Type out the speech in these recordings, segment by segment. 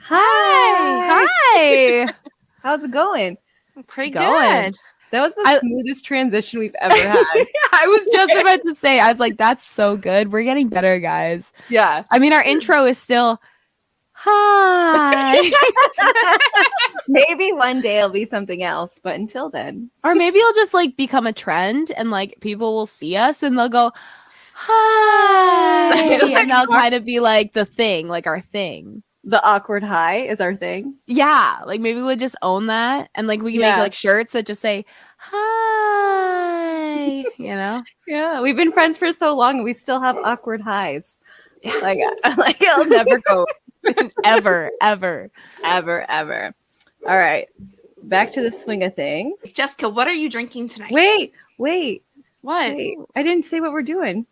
Hi. Hi. How's it going? Pretty good. That was the smoothest transition we've ever had. I was just about to say, I was like, that's so good. We're getting better, guys. Yeah. I mean, our intro is still, hi. Maybe one day it'll be something else, but until then. Or maybe it'll just like become a trend and like people will see us and they'll go, hi. And they'll kind of be like the thing, like our thing. The awkward hi is our thing. Yeah, like maybe we'll just own that, and like we can make like shirts that just say hi. You know? Yeah, we've been friends for so long, and we still have awkward highs. Yeah. Like it'll never go, ever. All right, back to the swing of things. Jessica, what are you drinking tonight? Wait. What? Wait, I didn't say what we're doing.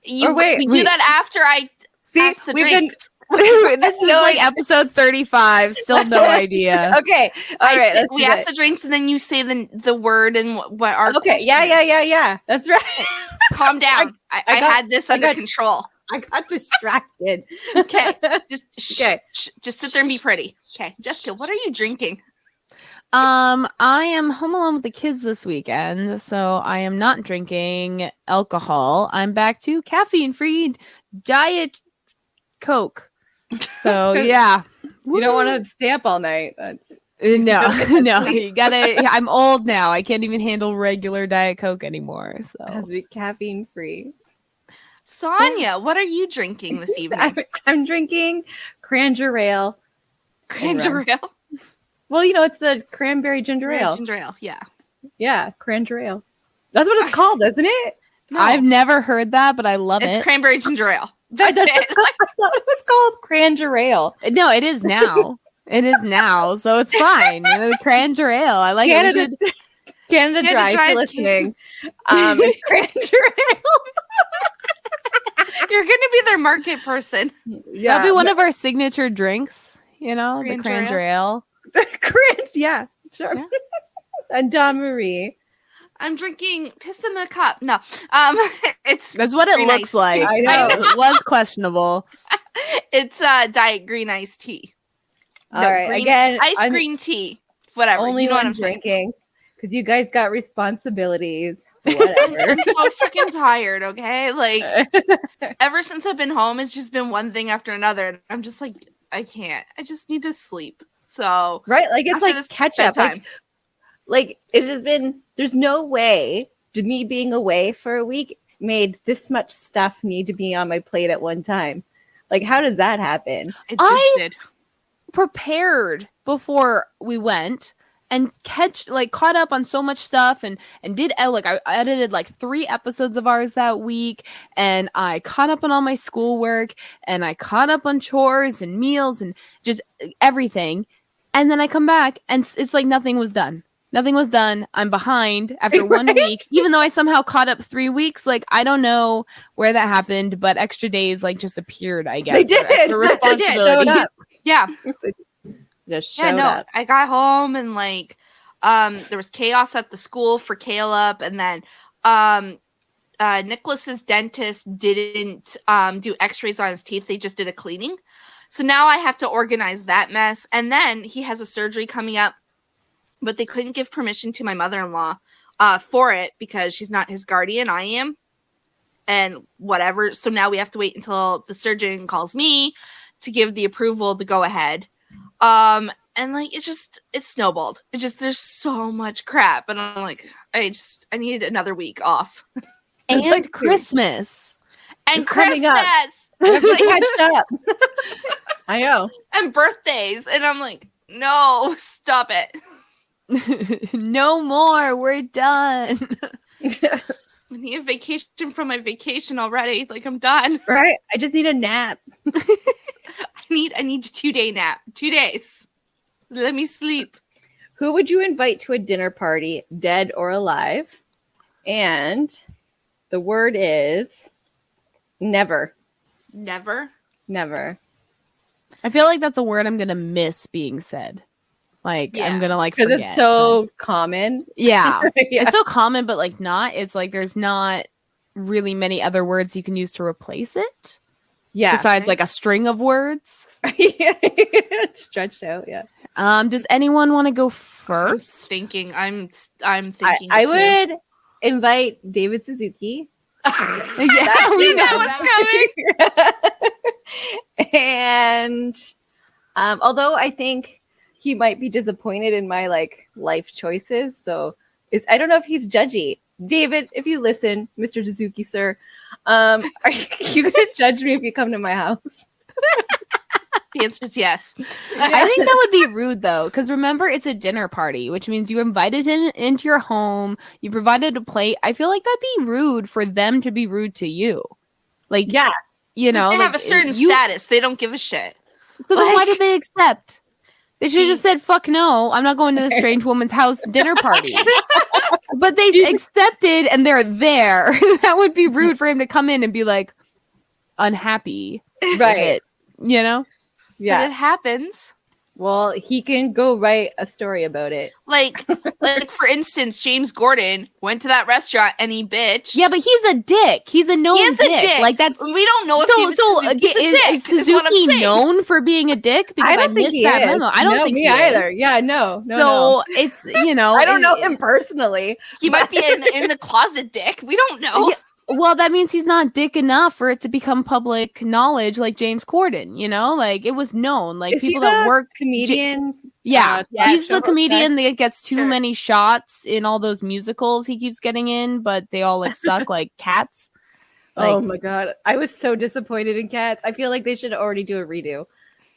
We do that after I ask the drinks. This is like episode 35. Still no idea. Okay. All right. We ask the drinks and then you say the word and what our okay. Yeah. That's right. Calm down. I had this under control. I got distracted. Okay. Just sit there and be pretty. Okay. Jessica, what are you drinking? I am home alone with the kids this weekend, so I am not drinking alcohol. I'm back to caffeine-free Diet Coke. So yeah, you don't want to stay up all night. That's no. You gotta. I'm old now. I can't even handle regular Diet Coke anymore. So it has to be caffeine free. Sonia, what are you drinking this evening? I'm drinking Cranberry Ale. Cranberry Ale. Well, it's the cranberry ginger ale. Ginger ale, yeah. Yeah, Cranberry Ale. That's what it's called, isn't it? No. I've never heard that, but I love it. It's cranberry ginger ale. That's it. I thought it was called Cranberry Ale. No, it is now. It is now, so it's fine. Cranberry Ale. I like it. Canada Dry for listening. It's Cranberry Ale. You're going to be their market person. Yeah. That'll be one of our signature drinks, the Cranberry Ale. Yeah, sure. Yeah. And Don Marie. I'm drinking piss in the cup. No, that's what it looks like. I know. It was questionable. It's Diet green iced tea. All right, again, green tea. Whatever. Only you know what I'm drinking because you guys got responsibilities. Whatever. I'm so freaking tired. Okay, like ever since I've been home, it's just been one thing after another. I'm just like, I can't. I just need to sleep. So right, like it's like catch up. Like it's just been. There's no way me being away for a week made this much stuff need to be on my plate at one time. Like, how does that happen? I did. Prepared before we went and caught up on so much stuff and did I edited like 3 episodes of ours that week, and I caught up on all my schoolwork, and I caught up on chores and meals and just everything. And then I come back and it's like nothing was done. Nothing was done. I'm behind after 1 week, even though I somehow caught up 3 weeks. Like, I don't know where that happened, but extra days just appeared, I guess. They did. Responsibility. Yeah. Just showed up. I got home and there was chaos at the school for Caleb, and then Nicholas's dentist didn't do x-rays on his teeth. They just did a cleaning. So now I have to organize that mess. And then he has a surgery coming up, but they couldn't give permission to my mother-in-law for it because she's not his guardian. I am. And whatever. So now we have to wait until the surgeon calls me to give the approval to go ahead. And it's snowballed. There's so much crap. And I'm like, I need another week off. And Christmas. And Christmas. Catch up. I know. And birthdays. And I'm like, no, stop it. No more. We're done. I need a vacation from my vacation already. Like, I'm done. Right. I just need a nap. I need a 2-day nap. 2 days. Let me sleep. Who would you invite to a dinner party, dead or alive? And the word is never. Never? Never. I feel like that's a word I'm going to miss being said. I'm going to forget. Because it's so common. Yeah. It's so common, but not. It's there's not really many other words you can use to replace it. Yeah. Besides a string of words. String stretched out. Yeah. Does anyone want to go first? I'm thinking. I would invite David Suzuki. Yeah, we know what's coming. And although I think he might be disappointed in my like life choices, so I don't know if he's judgy. David, if you listen, Mr. Suzuki, sir, are you gonna judge me if you come to my house? The answer is yes. I think that would be rude though, because remember it's a dinner party, which means you invited him into your home, you provided a plate. I feel like that'd be rude for them to be rude to you. Like, yeah, you know, They like, have a certain status. They don't give a shit. So then why did they accept? They should have just said, fuck no, I'm not going to the strange woman's house dinner party. But they accepted and they're there. That would be rude for him to come in and be like unhappy. right. You know? Yeah. But it happens. Well, he can go write a story about it. Like for instance, James Gordon went to that restaurant and he bitched. Yeah, but he's a dick. He's a known He is a dick. Like that's We don't know if is Suzuki known for being a dick? Because I missed that memo. I don't think me he either. Is. Yeah, no. So it's I don't know him personally. He might be in the closet dick. We don't know. Yeah. Well, that means he's not dick enough for it to become public knowledge, like James Corden. You know, like it was known. Like is people he that work comedian. He's the comedian that gets too many shots in all those musicals he keeps getting in, but they all like suck like Cats. Like, oh my god, I was so disappointed in Cats. I feel like they should already do a redo.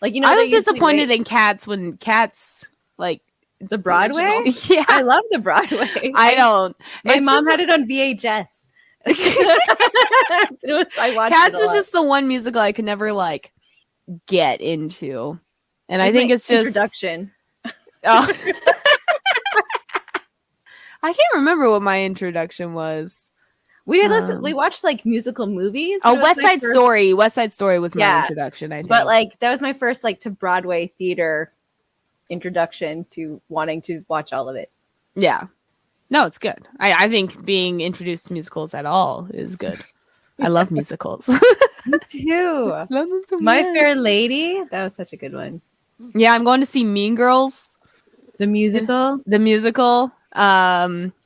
Like I was disappointed in Cats when Cats like the Broadway. Yeah, I love the Broadway. I don't. My mom had it on VHS. I watched Cats was just the one musical I could never like get into, and I think it's just introduction. Oh. I can't remember what my introduction was. We did we watched like musical movies. West Side Story. West Side Story was my introduction, I think. But like that was my first like to Broadway theater introduction to wanting to watch all of it. Yeah. No, it's good. I think being introduced to musicals at all is good. I love musicals. Me too. Love them so My much. Fair Lady. That was such a good one. Yeah, I'm going to see Mean Girls. The musical. The musical.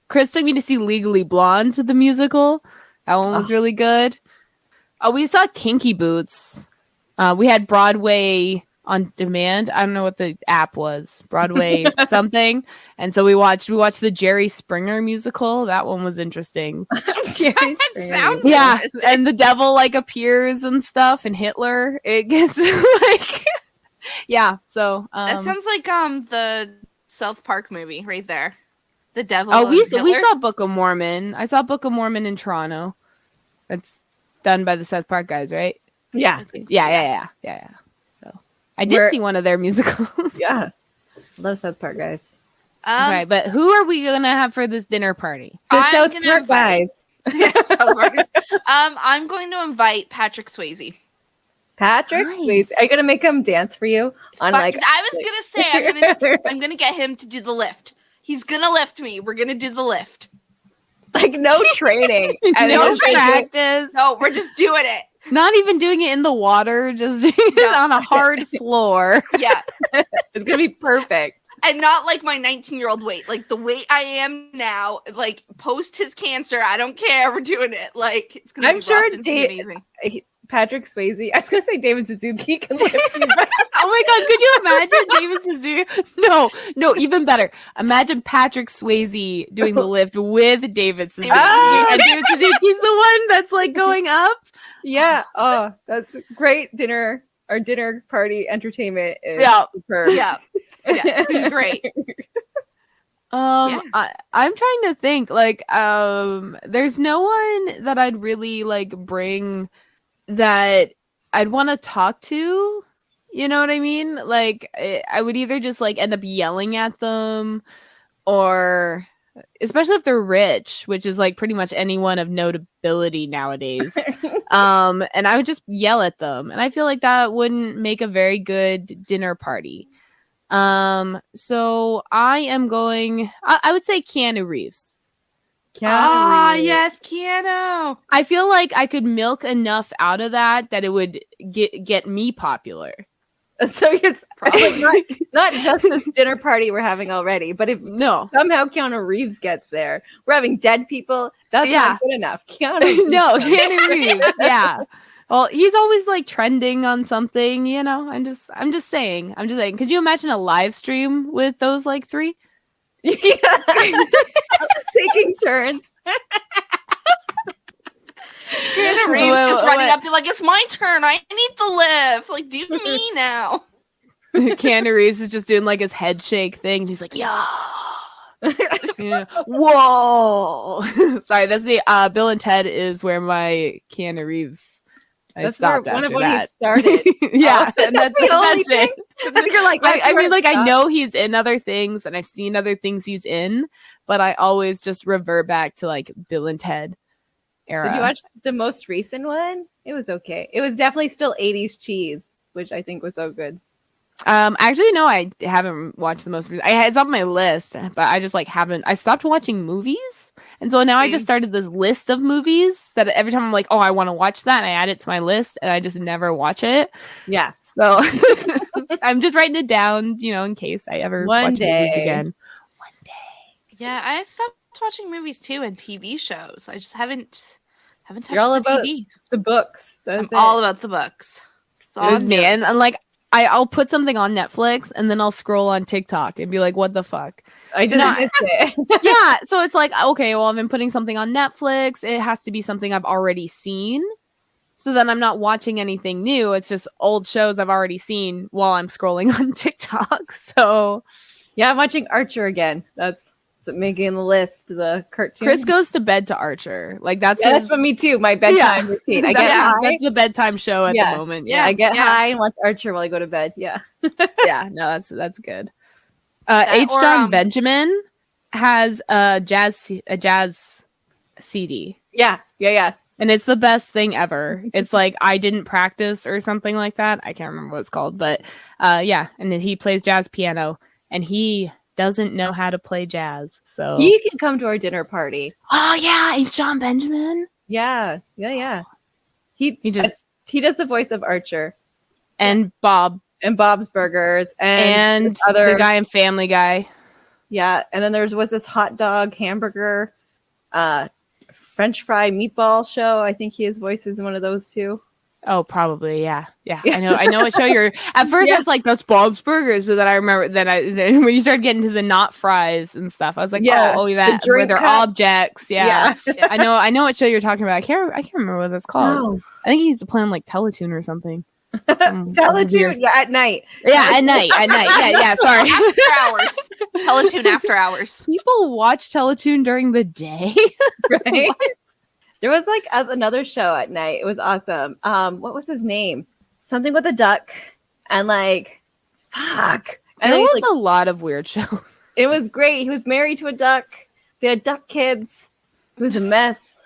Chris took me to see Legally Blonde, the musical. That one was really good. Oh, we saw Kinky Boots. We had Broadway on demand. I don't know what the app was. Broadway something. And so we watched the Jerry Springer musical. That one was interesting. Jerry sounds and the devil like appears and stuff and Hitler. It gets like yeah, so that sounds like the South Park movie right there. The devil. Oh, we saw Book of Mormon. I saw Book of Mormon in Toronto. That's done by the South Park guys, right? Yeah. Yeah. So I did see one of their musicals. Yeah. Love South Park guys. Okay, but who are we gonna have for this dinner party? The South Park guys. I'm going to invite Patrick Swayze. Patrick Swayze. Are you gonna make him dance for you? On like I was gonna say I'm gonna get him to do the lift. He's gonna lift me. We're gonna do the lift. Like no training. No practice. No, we're just doing it. Not even doing it in the water, just doing it on a hard floor. Yeah. It's gonna be perfect. And not like my 19-year-old weight. Like the weight I am now, like post his cancer, I don't care. We're doing it. Like it's gonna be amazing. Patrick Swayze. I was gonna say David Suzuki can lift me. Oh my god, could you imagine David Suzuki? No, even better. Imagine Patrick Swayze doing the lift with David Suzuki. And David Suzuki's the one that's like going up. Yeah. Oh, that's great dinner. Our dinner party entertainment is superb. Yeah. It's been great. I'm trying to think. Like, there's no one that I'd really like bring that I'd want to talk to. You know what I mean? Like, I would either just like end up yelling at them, or especially if they're rich, which is like pretty much anyone of notability nowadays. And I would just yell at them, and I feel like that wouldn't make a very good dinner party. So I am going. I would say Keanu Reeves. Yes, Keanu. I feel like I could milk enough out of that it would get me popular. So it's probably not just this dinner party we're having already, but if somehow Keanu Reeves gets there, we're having dead people. That's not good enough. Keanu Reeves. Yeah. Well, he's always like trending on something, you know. I'm just saying. Could you imagine a live stream with those like three? Yeah. Taking turns. Keanu Reeves just running up, be like, "It's my turn. I need the lift. Like, do me now." Keanu Reeves is just doing like his head shake thing. And he's like, "Yeah." Yeah. Whoa. Sorry, that's the Bill and Ted is where my Keanu Reeves. That's stopped where, after that. He started. Yeah, and that's the only it. You're like, I mean, like I know he's in other things, and I've seen other things he's in, but I always just revert back to like Bill and Ted era. Did you watch the most recent one? It was okay. It was definitely still 80s cheese, which I think was so good. Actually, no, I haven't watched the most recent. It's on my list, but I just like haven't. I stopped watching movies, and so now I just started this list of movies that every time I'm like, oh, I want to watch that, and I add it to my list, and I just never watch it. Yeah, so I'm just writing it down, you know, in case I ever watch movies again. One day. Yeah, I stopped watching movies too and TV shows. I just haven't touched You're all the about TV. The books. I'm all about the books. It's all me, and I'm like. I'll put something on Netflix and then I'll scroll on TikTok and be like, what the fuck? I didn't miss it. Yeah. So it's like, okay, well, I've been putting something on Netflix. It has to be something I've already seen. So then I'm not watching anything new. It's just old shows I've already seen while I'm scrolling on TikTok. So yeah, I'm watching Archer again. That's making the list, the cartoon. Chris goes to bed to Archer. Like that's for me too. My bedtime routine. I get high. That's the bedtime show at the moment. Yeah, I get high and watch Archer while I go to bed. Yeah. Yeah, no, that's good. H. John Benjamin has a jazz CD. Yeah. And it's the best thing ever. It's like I didn't practice or something like that. I can't remember what it's called, but yeah. And then he plays jazz piano, and he doesn't know how to play jazz, so he can come to our dinner party. Oh yeah, he's John Benjamin. Yeah. He does the voice of Archer and Bob and Bob's Burgers and the guy in Family Guy. Yeah, and then there was this hot dog hamburger, French fry meatball show. I think his voice is in one of those too. Oh, probably, yeah. I know what show you're. At first, I was like, "That's Bob's Burgers," but then I remember then when you started getting to the not fries and stuff, I was like, "Oh, that where they're objects." Yeah. I know what show you're talking about. I can't remember what it's called. No. I think he's playing like Teletoon or something. Teletoon, at night. Yeah, at night. Yeah. Sorry, after hours. Teletoon after hours. People watch Teletoon during the day, right? There was like another show at night. It was awesome. What was his name? Something with a duck and like, fuck. And there was a lot of weird shows. It was great. He was married to a duck. They had duck kids. It was a mess.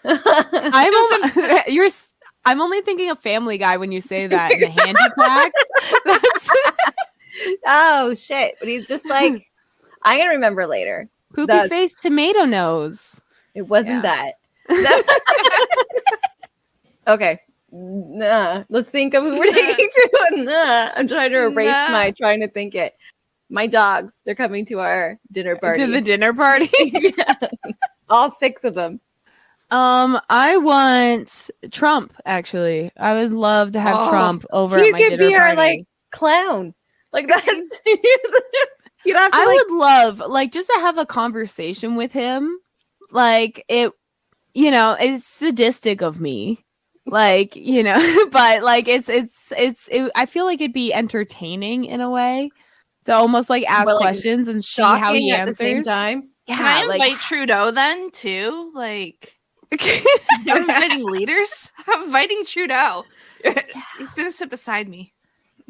I'm only thinking of Family Guy when you say that. And the handicap. Oh shit! But he's just like, I'm gonna remember later. Poopy face tomato nose. It wasn't that. Okay. Nah. Let's think of who we're taking to. Nah. I'm trying to erase trying to think it. My dogs, they're coming to our dinner party. To the dinner party? Yeah. All 6 of them. I want Trump, actually. I would love to have Trump over at my dinner party. He could be our like clown. Like that's you'd have to, I would love like just to have a conversation with him. Like it, you know, it's sadistic of me, like, you know, but like it's I feel like it'd be entertaining in a way to almost like ask questions and see how he answers at the same time. Yeah, can I invite Trudeau then too? Like, I'm inviting leaders. I'm inviting Trudeau. He's gonna sit beside me.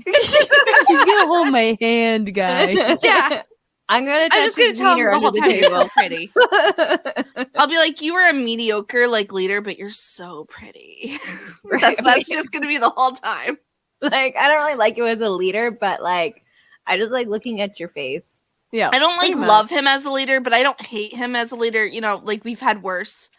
He's gonna hold my hand, guy. Yeah. I'm just gonna tell him the whole time you're so pretty. I'll be like, you were a mediocre like leader, but you're so pretty. Right. That's just gonna be the whole time. Like, I don't really like you as a leader, but like, I just like looking at your face. Yeah, I don't like love him as a leader, but I don't hate him as a leader. You know, like we've had worse.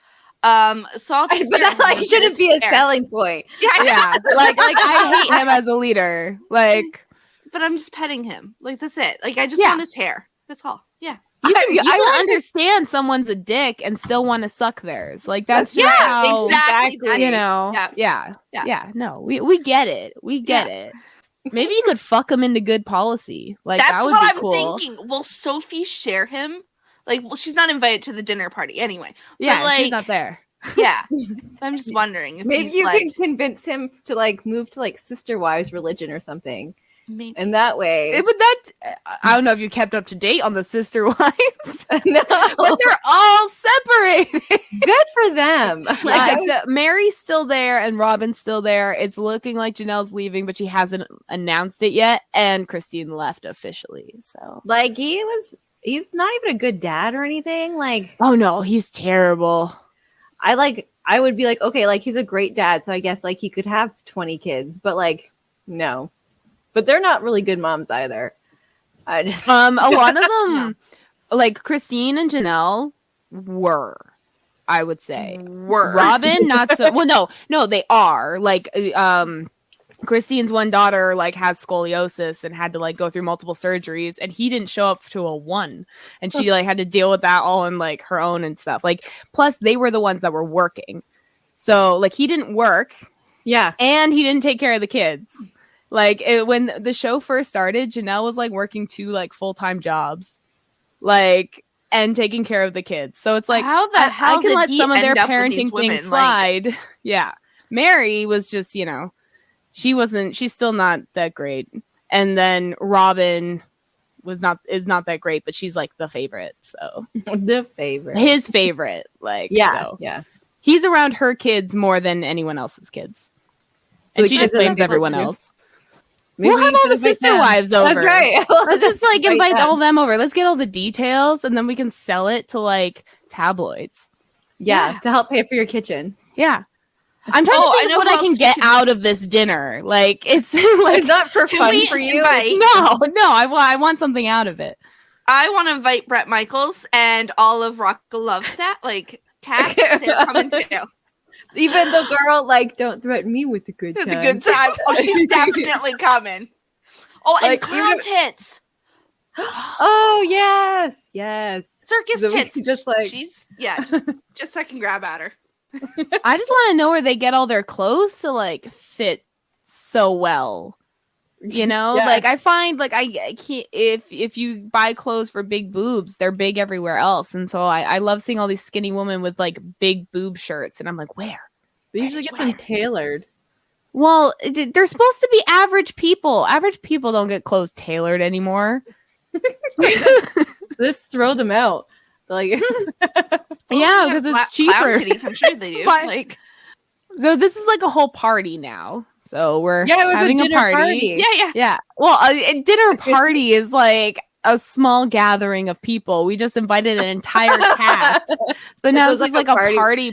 So I'll just. But that like shouldn't be a selling point. Yeah. Like I hate him as a leader. Like. but I'm just petting him. Like, that's it. Like, I just want his hair. That's all. Yeah. You can understand someone's a dick and still want to suck theirs. Like, that's just how, exactly. You know, yeah. No, we get it. We get it. Maybe you could fuck them into good policy. Like, that's that would what be I'm cool. thinking. Will Sophie share him? Like, well, she's not invited to the dinner party anyway. Yeah, like, she's not there. Yeah. I'm just wondering if maybe he's you like, can convince him to like move to like Sister Wives religion or something. maybe. And that way, But I don't know if you kept up to date on the Sister Wives. No, But they're all separated. good for them. Except Mary's still there and Robin's still there. It's looking like Janelle's leaving, but she hasn't announced it yet. And Christine left officially. So, like he's not even a good dad or anything. Like, oh no, he's terrible. I would be like, okay, like he's a great dad, so I guess like he could have 20 kids, but like, no. But they're not really good moms either. I just a lot of them, like Christine and Janelle, were, I would say, Robin, not so. Well, no, they are. Like, Christine's one daughter like has scoliosis and had to like go through multiple surgeries, and he didn't show up to a 1, and she like had to deal with that all on like her own and stuff. Like, plus they were the ones that were working, so like he didn't work, and he didn't take care of the kids. Like, when the show first started, Janelle was like working 2 like full-time jobs, like, and taking care of the kids. So it's like, how the hell I can let some of their parenting women, things slide. Like... Yeah, Mary was just, she's still not that great. And then Robin is not that great, but she's like the favorite. So his favorite, like, yeah. He's around her kids more than anyone else's kids, so and she just blames everyone else. Maybe we'll have all the Sister Wives over. That's right. Let's just like invite all them over. Let's get all the details, and then we can sell it to like tabloids. Yeah, to help pay for your kitchen. Yeah. I'm trying to think of what I can get out of this dinner. Like, it's like, it's not for fun for you. No, I want something out of it. I want to invite Bret Michaels and all of Rock the Love cast. They're coming too. Even the girl, like, don't threaten me with a good time. The good time. Oh, she's definitely coming. Oh, and like, clown tits. Oh, yes. Circus tits. Just like she's just so I can grab at her. I just want to know where they get all their clothes to like fit so well. Like I find like I can't, if you buy clothes for big boobs, they're big everywhere else, and so I love seeing all these skinny women with like big boob shirts, and I'm like, where? They usually get them tailored. Well, they're supposed to be average people. Average people don't get clothes tailored anymore. Just throw them out. Like, yeah, because it's cheaper. Titties, I'm sure they do. Like, so this is like a whole party now. So we're having a party. Yeah. Well, a dinner party is like a small gathering of people. We just invited an entire cast. So now this is like a party.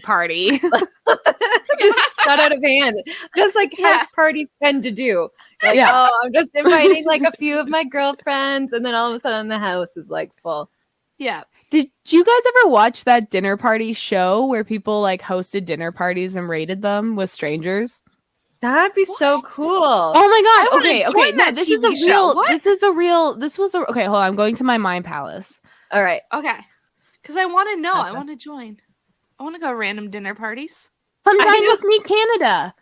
It's got out of hand. Just like house parties tend to do. Like, I'm just inviting like a few of my girlfriends, and then all of a sudden the house is like full. Yeah. Did you guys ever watch that dinner party show where people like hosted dinner parties and rated them with strangers? That'd be so cool. Oh my god. Okay. No, this was okay, hold on. I'm going to my Mind Palace. All right. Okay. Because I want to know. I want to join. I want to go random dinner parties. Come Dine With Me Canada.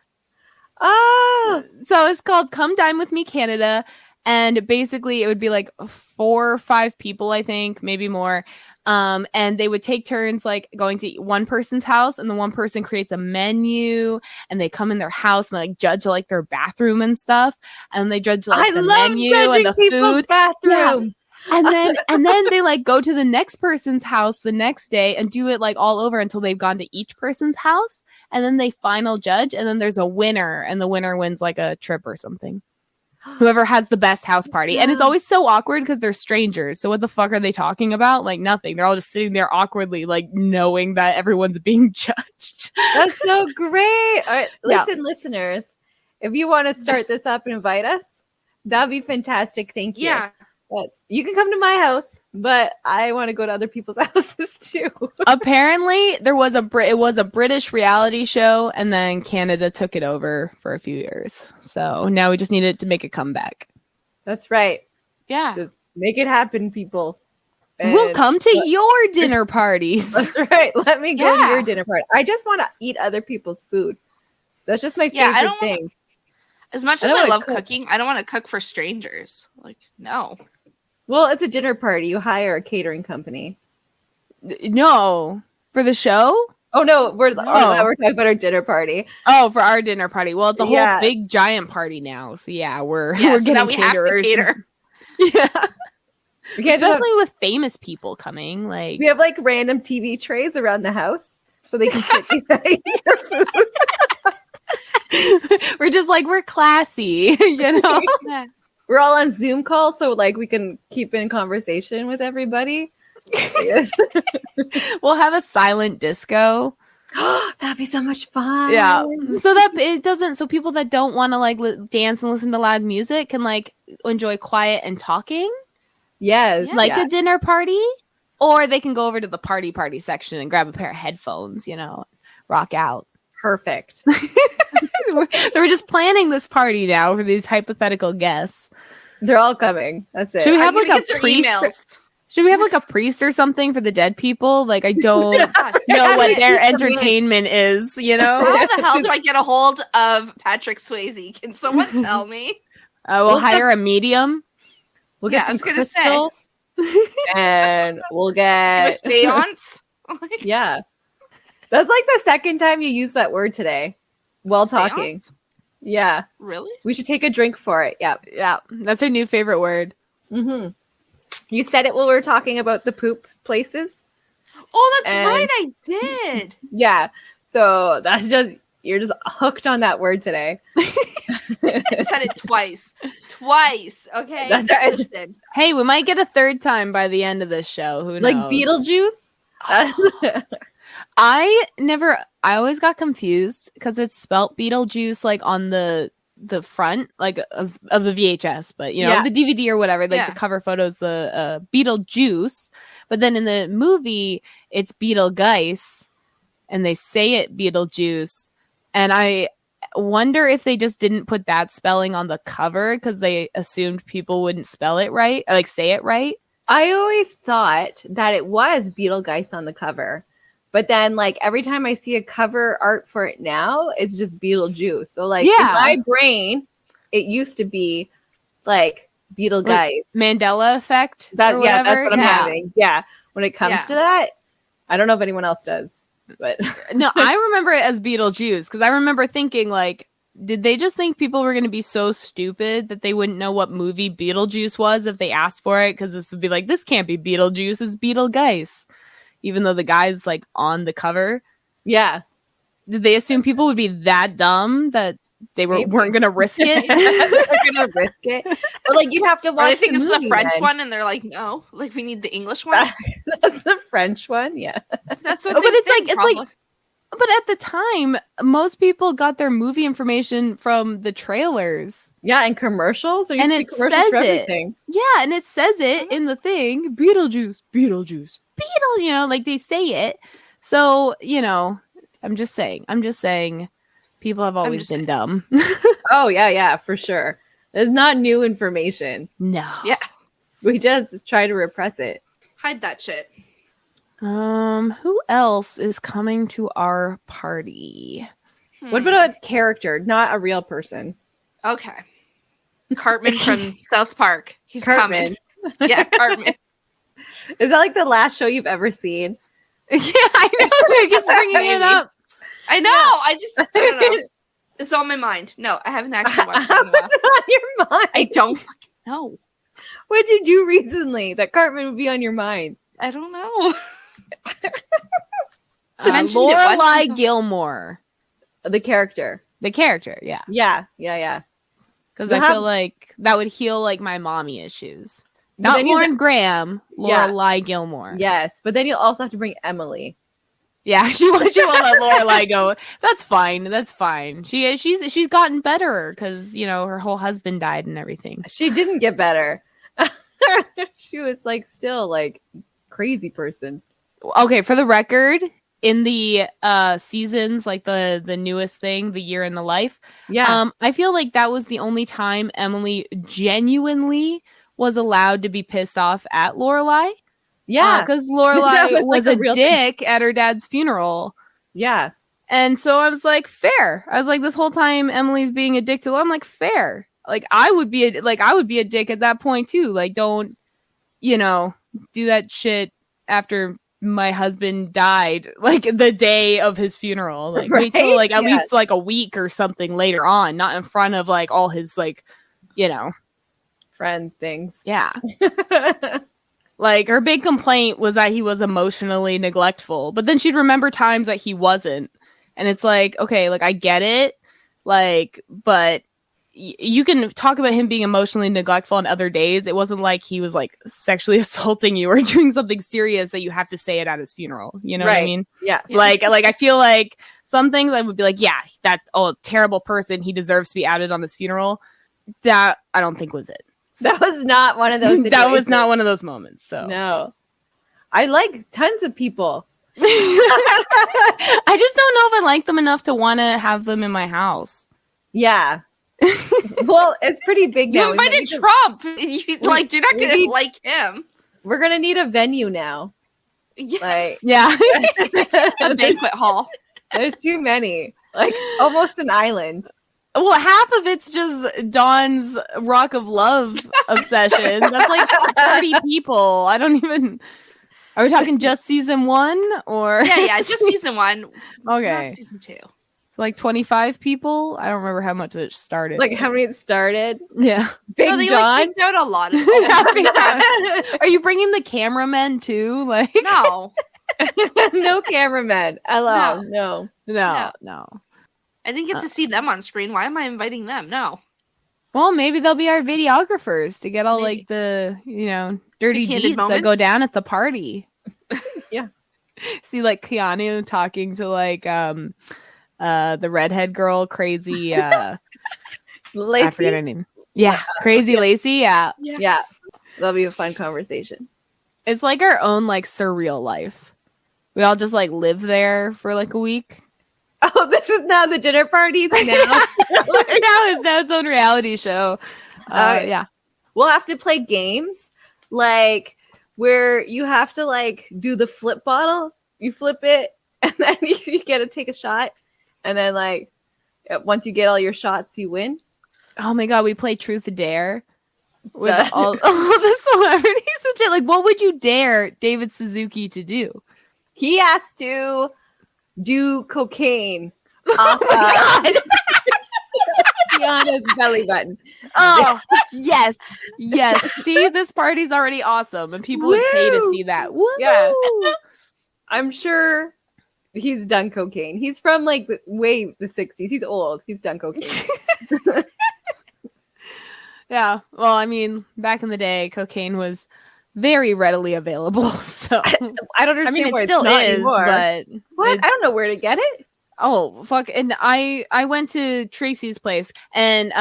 Oh. So it's called Come Dine With Me Canada. And basically it would be like 4 or 5 people, I think, maybe more. And they would take turns like going to one person's house, and the one person creates a menu, and they come in their house and like judge like their bathroom and stuff, and they judge like the menu and the food. Bathroom. Yeah. And then they like go to the next person's house the next day and do it like all over until they've gone to each person's house, and then they final judge, and then there's a winner, and the winner wins like a trip or something. Whoever has the best house party. And it's always so awkward because they're strangers. So what the fuck are they talking about? Like nothing. They're all just sitting there awkwardly, like knowing that everyone's being judged. That's so great. All right, listen, listeners, if you want to start this up and invite us, that'd be fantastic. Thank you. Yeah. You can come to my house, but I want to go to other people's houses too. Apparently, it was a British reality show, and then Canada took it over for a few years. So now we just needed to make a comeback. That's right. Yeah. Just make it happen, people. We'll come to your dinner parties. That's right. Let me go to your dinner party. I just want to eat other people's food. That's just my favorite thing. As much as I love cooking, I don't want to cook for strangers. Like, no. Well, it's a dinner party. You hire a catering company. No. For the show? Oh, no. We're talking about our dinner party. Oh, for our dinner party. Well, it's a whole big giant party now. So, yeah, we're getting caterers. Yeah. Especially with famous people coming. Like, we have like random TV trays around the house so they can sit eat your food. We're just like, we're classy, you know? Yeah. We're all on Zoom call, so like we can keep in conversation with everybody. Yes. We'll have a silent disco. That'd be so much fun. Yeah. So that it doesn't, so people that don't want to like dance and listen to loud music can like enjoy quiet and talking. Yes. Like a dinner party. Or they can go over to the party section and grab a pair of headphones, you know, rock out. Perfect. So we're just planning this party now for these hypothetical guests. They're all coming. That's it. Should we have like a priest? Should we have like a priest or something for the dead people? Like I don't know what their entertainment is, you know? How the hell do I get a hold of Patrick Swayze? Can someone tell me? We'll hire a medium. We'll get some crystals. And we'll get a seance. Yeah. That's like the second time you used that word today while talking. Yeah. Really? We should take a drink for it. Yeah. Yeah. That's our new favorite word. Mm-hmm. You said it while we were talking about the poop places. Oh, that's right. I did. Yeah. So that's just, you're just hooked on that word today. I said it twice. Okay. That's right. Hey, we might get a third time by the end of this show. Who knows? Like Beetlejuice? I always got confused because it's spelt Beetlejuice like on the front like of the VHS, but you know, the DVD or whatever, like the cover photos, the Beetlejuice, but then in the movie it's Beetlegeist and they say it Beetlejuice, and I wonder if they just didn't put that spelling on the cover because they assumed people wouldn't spell it right, like say it right. I always thought that it was Beetlegeist on the cover. But then, like, every time I see a cover art for it now, it's just Beetlejuice. So, like, in my brain, it used to be, like, Beetlegeist. Like Mandela effect that's what I'm having. Yeah. When it comes to that, I don't know if anyone else does. But no, I remember it as Beetlejuice because I remember thinking, like, did they just think people were going to be so stupid that they wouldn't know what movie Beetlejuice was if they asked for it? Because this would be like, this can't be Beetlejuice, it's Beetlegeist. Even though the guy's like on the cover. Yeah. Did they assume people would be that dumb that they weren't going to risk it? They're going to risk it. But like, you'd have to watch the movie. It's the French one and they're like, no, like we need the English one. That's the French one. Yeah. That's what but it's like, but at the time, most people got their movie information from the trailers. Yeah, and commercials. And it says it. Yeah, and it says it in the thing. Beetlejuice, Beetlejuice, Beetle. You know, like they say it. So you know, I'm just saying. People have always been dumb. Oh yeah, for sure. It's not new information. No. Yeah. We just try to repress it. Hide that shit. Who else is coming to our party? What about a character, not a real person? Okay. Cartman from South Park. He's Cartman. coming. Yeah, Cartman. Is that like the last show you've ever seen? Yeah, I know. Jake is bringing it up. I know. I don't know. It's on my mind. No, I haven't actually watched it. How is it on your mind? I don't fucking know. What did you do recently that Cartman would be on your mind? I don't know. Lorelai Gilmore. The character. Yeah. Yeah. Because I feel like that would heal like my mommy issues. Not Lauren Graham, Lorelai Gilmore. Yes, but then you'll also have to bring Emily. Yeah, she won't let Lorelai go. That's fine. She's gotten better because you know her whole husband died and everything. She didn't get better. She was like still like crazy person. Okay, for the record, in the seasons, like the newest thing, the year in the life. Yeah. I feel like that was the only time Emily genuinely was allowed to be pissed off at Lorelai. Yeah. Because Lorelai was like a dick at her dad's funeral. Yeah. And so I was like, fair. I was like, this whole time Emily's being a dick to Lorelai. I'm like, fair. Like I would be a dick at that point too. Like, don't, do that shit after my husband died, like the day of his funeral. Like wait till like at least like a week or something later on, not in front of like all his like, friend things. Yeah. Like her big complaint was that he was emotionally neglectful, but then she'd remember times that he wasn't. And it's like, okay, like I get it. Like, but you can talk about him being emotionally neglectful on other days. It wasn't like he was like sexually assaulting you or doing something serious that you have to say it at his funeral. You know what I mean? Yeah. Like I feel like some things I would be like, yeah, that terrible person. He deserves to be outed on his funeral. That I don't think was it. That was not one of those situations. That was not one of those moments. So no. I like tons of people. I just don't know if I like them enough to want to have them in my house. Yeah. Well, it's pretty big now. You invited Trump. You're not gonna like him. We're gonna need a venue now. Yeah. A banquet hall. There's too many. Like almost an island. Well, half of it's just Dawn's Rock of Love obsession. That's like 30 people. I don't even. Are we talking just season 1 or? Yeah, just season 1. Okay. Not season 2. So like 25 people. I don't remember how much it started. Like how many it started? Yeah. Big John. Like, out a lot of Are you bringing the cameramen too? Like no. No cameramen. Hello. No. I didn't get to see them on screen. Why am I inviting them? No. Well, maybe they'll be our videographers to get all like the, dirty deeds that go down at the party. Yeah. See like Keanu talking to like the redhead girl, crazy Lacey. I forget her name. Yeah, crazy Lacey. Yeah. That'll be a fun conversation. It's like our own like surreal life. We all just like live there for like a week. Oh, this is now the dinner party now. It's now its own reality show. Yeah. We'll have to play games like where you have to like do the flip bottle. You flip it and then you get to take a shot. And then like once you get all your shots, you win. Oh my God. We play Truth or Dare with all the celebrities and shit. Like what would you dare David Suzuki to do? He has to do cocaine off Tiana's belly button. Oh, yes. See, this party's already awesome, and people would pay to see that. Woo! Yeah, I'm sure he's done cocaine. He's from like the 60s. He's old. He's done cocaine. Yeah. Well, I mean, back in the day, cocaine was very readily available. So I don't understand why it still it's not is, anymore. but what? I don't know where to get it. Oh, fuck. And I went to Tracy's place and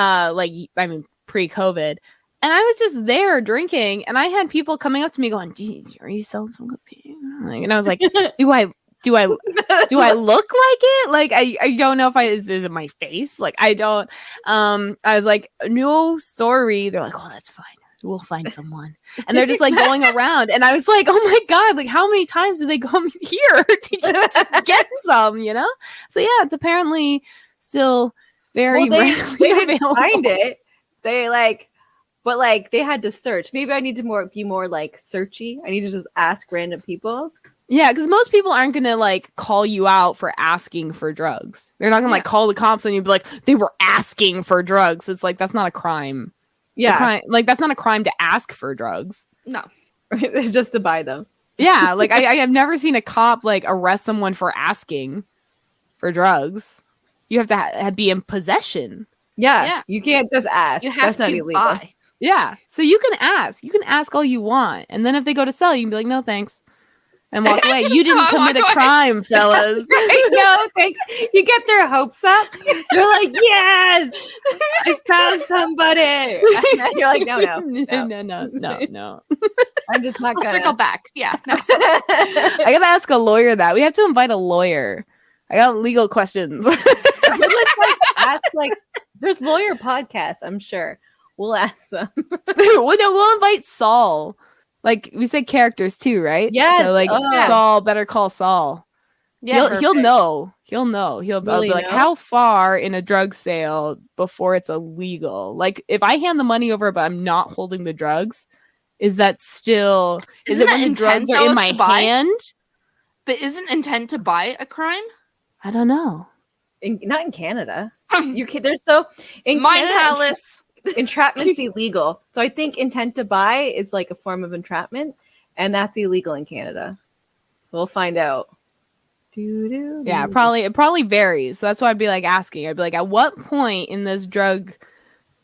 pre-COVID, and I was just there drinking, and I had people coming up to me going, "Geez, are you selling some cocaine?" And I was like, do I look like it? Like I don't know if is it my face? Like I don't I was like, "No, sorry." They're like, "Oh, that's fine. We'll find someone." And they're just like going around. And I was like, oh my God, like how many times do they come here to get some, So yeah, it's apparently still very readily available. Find it. They they had to search. Maybe I need to be more like searchy. I need to just ask random people. Yeah, because most people aren't gonna like call you out for asking for drugs. They're not gonna like call the cops on you and be like, they were asking for drugs. It's like that's not a crime. Yeah, that's not a crime to ask for drugs. No, it's just to buy them. Yeah, like I have never seen a cop like arrest someone for asking for drugs. You have to be in possession. Yeah, you can't just ask. You have That's to not illegal. buy. Yeah, so you can ask. You can ask all you want, and then if they go to sell, you can be like, "No, thanks," and walk away. You didn't commit a crime, fellas. No, thanks. You get their hopes up. You're like, yes, I found somebody. And you're like, no. I'm just not I'll gonna circle back. Yeah. No. I gotta ask a lawyer that. We have to invite a lawyer. I got legal questions. Let's ask there's lawyer podcasts, I'm sure. We'll ask them. We'll invite Saul. Like we said characters too, right? Yes. So Saul, Better Call Saul. Yeah, He'll know. He'll Really be like, how far in a drug sale before it's illegal? Like if I hand the money over but I'm not holding the drugs, is that still is it when the drugs are in my hand? But isn't intent to buy a crime? I don't know. Not in Canada. You can there's so in Mind Canada, Palace. Entrapment's illegal. So I think intent to buy is like a form of entrapment, and that's illegal in Canada. We'll find out. Yeah, it probably varies. So that's why I'd be like asking. I'd be like, at what point in this drug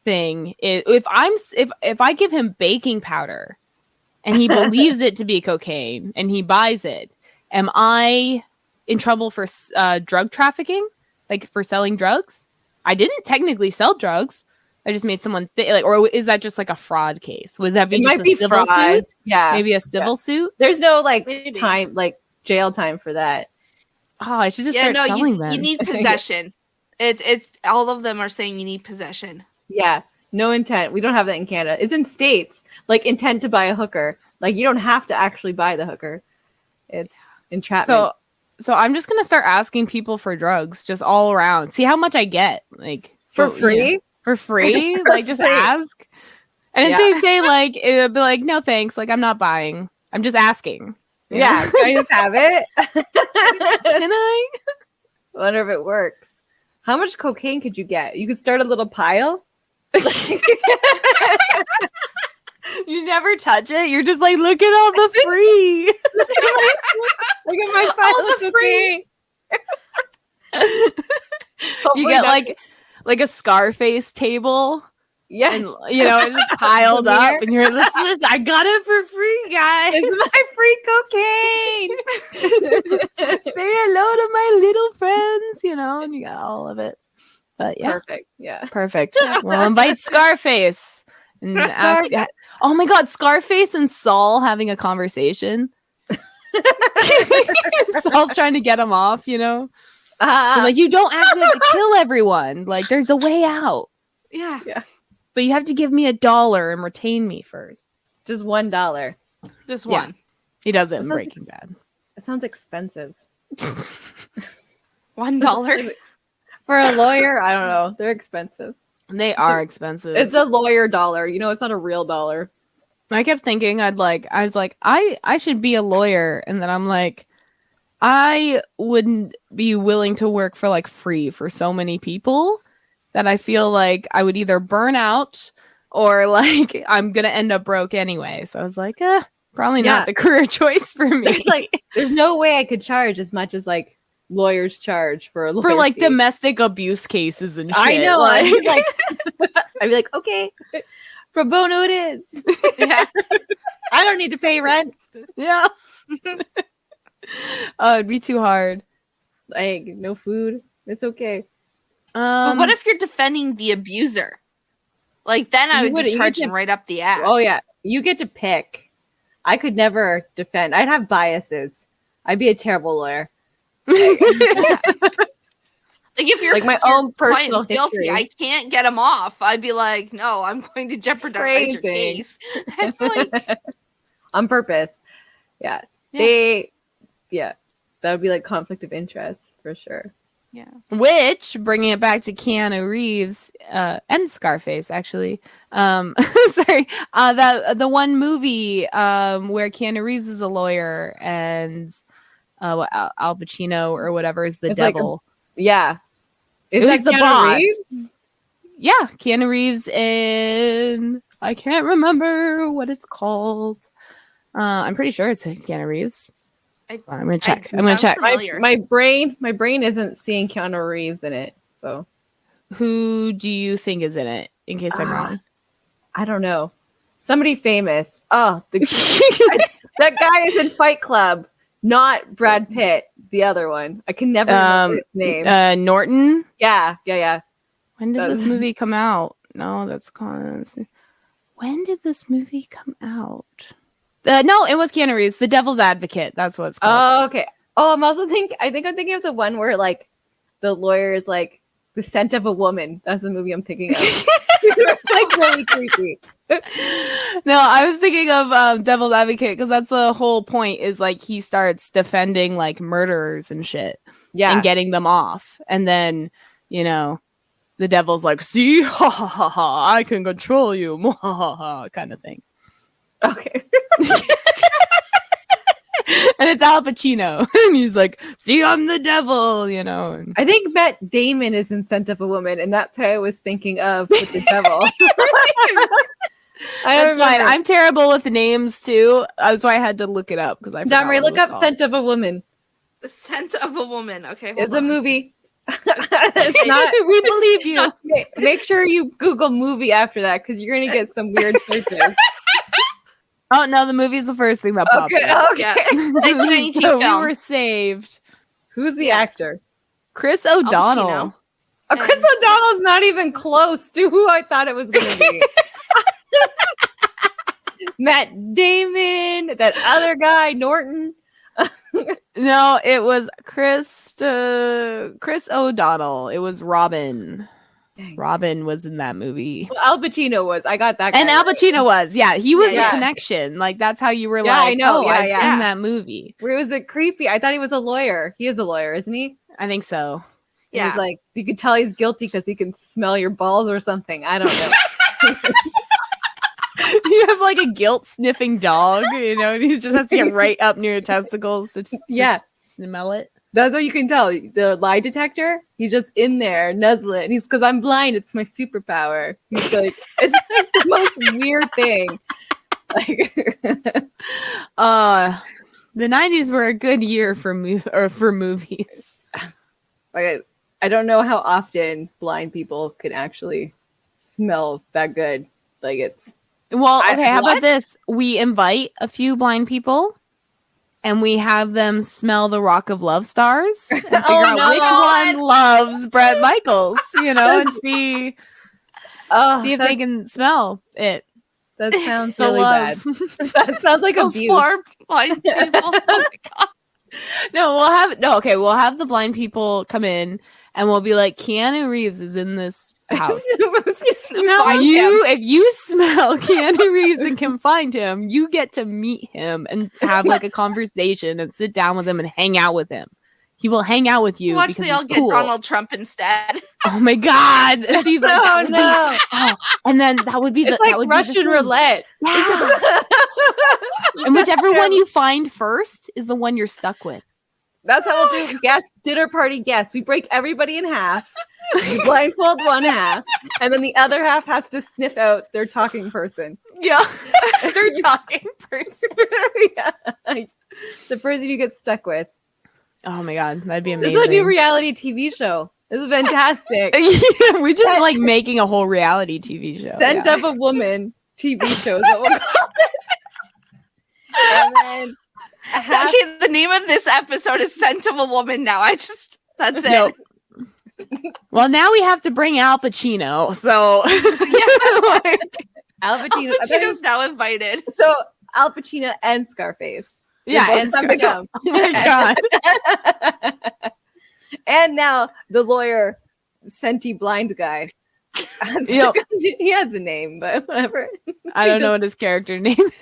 thing, if I give him baking powder and he believes it to be cocaine and he buys it, am I in trouble for drug trafficking? Like for selling drugs? I didn't technically sell drugs. I just made someone or is that just like a fraud case? Would that be just a civil suit? Yeah, maybe a civil suit. There's no time, jail time for that. Oh, I should just start selling them. You need possession. It's all of them are saying you need possession. Yeah, no intent. We don't have that in Canada. It's in states like intent to buy a hooker. Like you don't have to actually buy the hooker. It's entrapment. So I'm just gonna start asking people for drugs, just all around. See how much I get, like for free. You know, for free, like just ask. And if they say it'll be like, no thanks, like I'm not buying. I'm just asking. Yeah, can I just have it? Can I? Wonder if it works. How much cocaine could you get? You could start a little pile. You never touch it. You're just like, look at all the free. Look at my pile of free. You get like a Scarface table. Yes. And, it's just piled up and you're listening. I got it for free, guys. It's my free cocaine. Say hello to my little friends, and you got all of it. But yeah. Perfect. Yeah. Perfect. We'll invite Scarface and ask. Oh my God, Scarface and Saul having a conversation. Saul's trying to get him off, like, you don't actually have to kill everyone. Like, there's a way out. Yeah. But you have to give me $1 and retain me first. Just $1. Just one. Yeah. He does it in Breaking Bad. It sounds expensive. $1 for a lawyer. I don't know. They're expensive. They are expensive. It's a lawyer dollar. It's not a real dollar. I kept thinking I was like, I should be a lawyer. And then I'm like, I wouldn't be willing to work for free for so many people that I feel like I would either burn out or I'm going to end up broke anyway. So I was like, probably not the career choice for me. There's no way I could charge as much as lawyers charge for a lawyer for fee. Domestic abuse cases and shit. I know. I'd be like, okay, pro bono it is. Yeah. I don't need to pay rent. Yeah. It'd be too hard. No food. It's okay. But what if you're defending the abuser? Then I would be charging right up the ass. Oh yeah, you get to pick. I could never defend. I'd have biases. I'd be a terrible lawyer. If you're my own personal guilty, history. I can't get him off. I'd be like, no, I'm going to jeopardize your case. And on purpose. Yeah. That would be conflict of interest for sure. Yeah. Which, bringing it back to Keanu Reeves and Scarface, actually. Sorry. The one movie where Keanu Reeves is a lawyer and Al Pacino or whatever is the devil. Yeah. Is that the boss? Reeves? Yeah. Keanu Reeves in... I can't remember what it's called. I'm pretty sure it's Keanu Reeves. I'm gonna check. My brain isn't seeing Keanu Reeves in it. So, who do you think is in it? In case I'm wrong, I don't know. Somebody famous. Oh, that guy is in Fight Club. Not Brad Pitt. The other one. I can never remember his name. Norton. Yeah. When did this movie come out? No, that's constant. When did this movie come out? No, it was Keanu Reeves, The Devil's Advocate. That's what it's called. Oh, okay. Oh, I'm thinking of the one where like the lawyer is like The Scent of a Woman. That's the movie I'm thinking of. It's like really creepy. No, I was thinking of Devil's Advocate because that's the whole point. Is like he starts defending like murderers and shit, and getting them off, and then the devil's like, "See, ha ha ha ha, I can control you," ha ha ha, kind of thing. Okay. And it's Al Pacino, and he's like, "See, I'm the devil," And I think Matt Damon is in Scent of a Woman, and that's how I was thinking of with the devil. That's fine. I'm terrible with names too. That's why I had to look it up because I forgot. Damri, look up Scent of a Woman. The Scent of a Woman. Okay, it's a movie. It's not. We believe you. Make sure you Google movie after that because you're gonna get some weird searches. Oh no, the movie's the first thing that popped up. Okay. Yeah. 1992 So film. we were saved. Who's the actor? Chris O'Donnell. Chris O'Donnell's not even close to who I thought it was gonna be. Matt Damon, that other guy, Norton. No, it was Chris O'Donnell. It was Robin. Dang. Robin was in that movie. Well, Al Pacino was. I got that guy. And Al Pacino was. Yeah, he was the Yeah. connection. Like, that's how you were I know. I've seen that movie. Where was it creepy? I thought he was a lawyer. He is a lawyer, isn't he? I think so. Yeah. He's like, you could tell he's guilty because he can smell your balls or something. I don't know. You have like a guilt sniffing dog, and he just has to get right up near your testicles to smell it. That's what you can tell. The lie detector, he's just in there nuzzling. He's because I'm blind. It's my superpower. He's like, it's like the most weird thing. Like, the 90s were a good year for movies. Like, I don't know how often blind people can actually smell that good. Like it's. Well, okay, how about this? We invite a few blind people and we have them smell the Rock of Love Stars and figure out which one loves Bret Michaels, and see if they can smell it. That sounds really bad. That sounds like abuse. Poor blind people. Oh my God. We'll have the blind people come in and we'll be like, Keanu Reeves is in this house. If you smell Keanu Reeves and can find him, you get to meet him and have like a conversation and sit down with him and hang out with him. He will hang out with you. Watch they all get Donald Trump instead. Oh my God! See, like, no. And then that would be it's like Russian roulette. Yeah. And whichever one you find first is the one you're stuck with. That's how we'll do dinner party guests. We break everybody in half. We blindfold one half, and then the other half has to sniff out their talking person. Yeah, their talking person. Yeah. The person you get stuck with. Oh my God, that'd be amazing. This is a new reality TV show. This is fantastic. Yeah, we're just like making a whole reality TV show. Scent of a Woman TV show is what we'll call it. And then okay, the name of this episode is Scent of a Woman now. That's it. Nope. Well, now we have to bring Al Pacino. So Al Pacino. Al Pacino's now invited. So Al Pacino and Scarface. Yeah, and Scarface. Oh my God. And now the lawyer, Senti blind guy. He has a name, but whatever. I don't know what his character name is.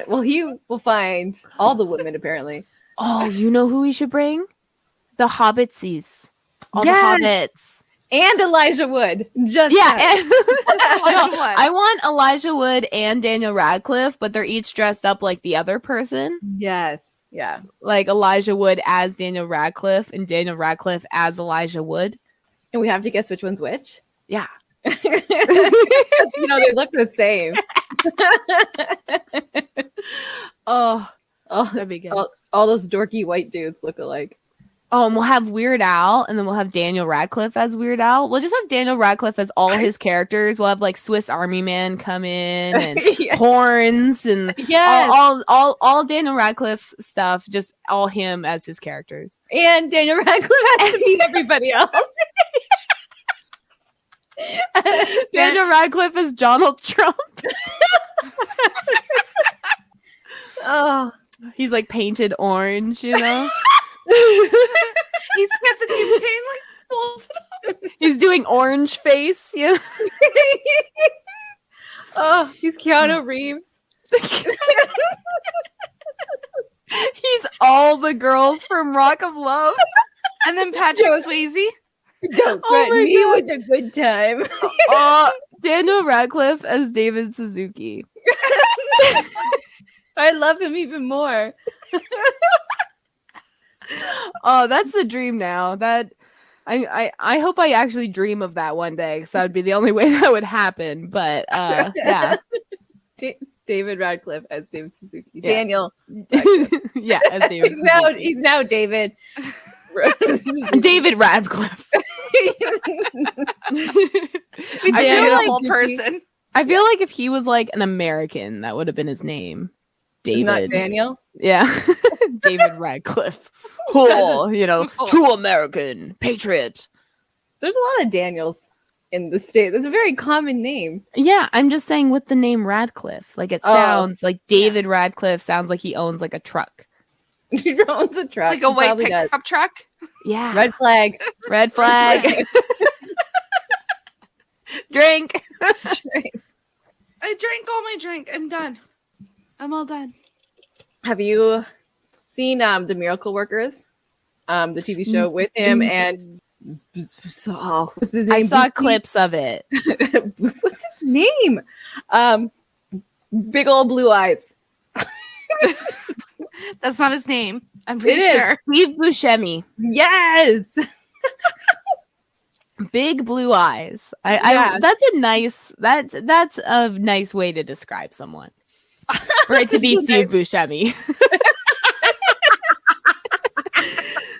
Well, he will find all the women, apparently. Oh, you know who we should bring? The Hobbitsies. All the Hobbits. And Elijah Wood. I want Elijah Wood and Daniel Radcliffe, but they're each dressed up like the other person. Yes. Yeah. Like Elijah Wood as Daniel Radcliffe and Daniel Radcliffe as Elijah Wood. And we have to guess which one's which? Yeah. They look the same. Oh, that'd be good. All those dorky white dudes look alike. Oh, and we'll have Weird Al, and then we'll have Daniel Radcliffe as Weird Al. We'll just have Daniel Radcliffe as all his characters. We'll have like Swiss Army Man come in and horns and all Daniel Radcliffe's stuff. Just all him as his characters. And Daniel Radcliffe has to meet everybody else. Daniel Radcliffe is Donald Trump. Oh, He's like painted orange, you know? He's got the toucan like folds it up. He's doing orange face, you know? oh, he's Keanu Reeves. He's all the girls from Rock of Love. And then Patrick Swayze. Don't Oh get my me God. with a good time. Daniel Radcliffe as David Suzuki. I love him even more. Oh, that's the dream now. That I hope I actually dream of that one day, because that would be the only way that would happen. But yeah. David Radcliffe as David Suzuki. Yeah. Daniel. Yeah, as David Suzuki. He's now David. David Radcliffe. We I feel feel a like whole person. I feel like if he was like an American, that would have been his name. David. Not Daniel. Yeah. David Radcliffe. Oh, you know, true American patriot. There's a lot of Daniels in the state. That's a very common name. Yeah, I'm just saying with the name Radcliffe. Like it sounds like David Radcliffe sounds like he owns like a truck. He owns a truck. Like a He white probably does. pickup truck. Yeah. Red flag. Red flag. Drink. I drank all my drink. I'm done. I'm all done. Have you seen The Miracle Workers? The TV show with him and what's his name? I saw clips of it. What's his name? Big old blue eyes. That's not his name. I'm pretty It is. sure. Steve Buscemi. Yes. Big blue eyes. Yeah. That's a nice way to describe someone. For it to be Steve Buscemi.